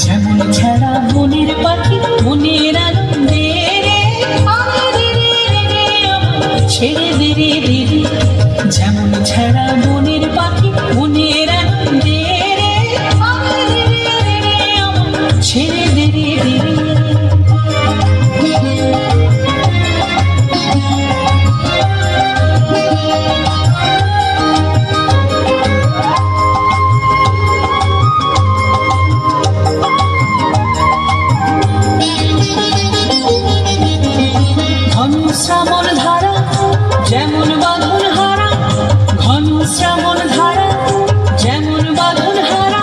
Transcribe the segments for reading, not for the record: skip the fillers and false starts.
যেমন ছাড়া বনের পাখি মনের আনন্দে রে, আরে রে রে রে আমার ছেড়ে দে রে দে রে। যেমন ছাড়া বনের পাখি মনের আনন্দে রে, আরে রে রে রে রে আমার ছেড়ে দে রে দে রে। শ্রাবণ ধারা যেমন বাঁধন হারা, ঘন শ্রাবণ ধারা যেমন বাঁধন হারা,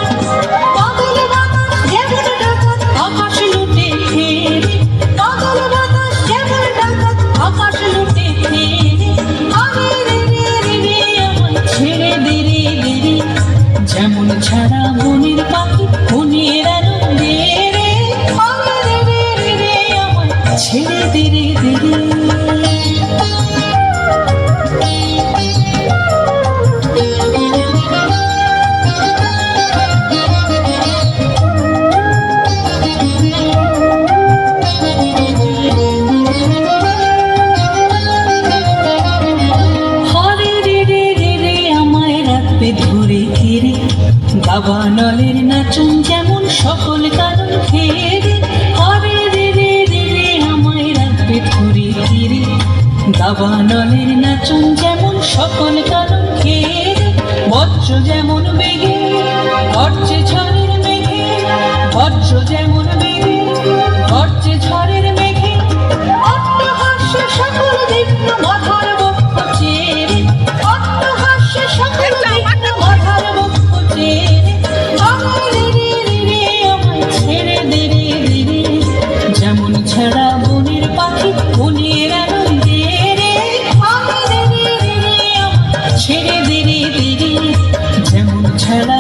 পাগল বাতাস যেমন ডাকাত আকাশ লুটে ফেরে, পাগল বাতাস যেমন ডাকাত আকাশ লুটে ফেরে, আরে রে রে রে রে আমায় ছেড়ে দে রে দে রে। যেমন ছাড়া বনের পাখি মনের আনন্দে রে, আরে রে রে রে রে আমায় ছেড়ে দে রে দে রে। ধরে ঘিরে দাবানলের নাচন যেমন সকল কারণ ঘিরে, হরে রে রে রে রে আমায় রাখবে ধরে ঘিরে দাবানলের নাচন যেমন সকল কারণ ঘিরে। বজ্র যেমন বেগে গর্জে ঝড়ের মেঘে, বজ্র যেমন বেগে গর্জে ঝড়ের মেঘে, অট্টহাস্য সকল দেখল মাথার বক্ষ চেরে, অট্টহাস্য সকল দেখল মাথার বক্ষ চেরে, আরে রে রে রে রে আমায় ছেড়ে দে রে দে রে। যেমন ছাড়া বনের পাখি মনের আনন্দে রে, আরে রে রে রে রে আমায় ছেড়ে দে রে দে রে। যেমন ছাড়া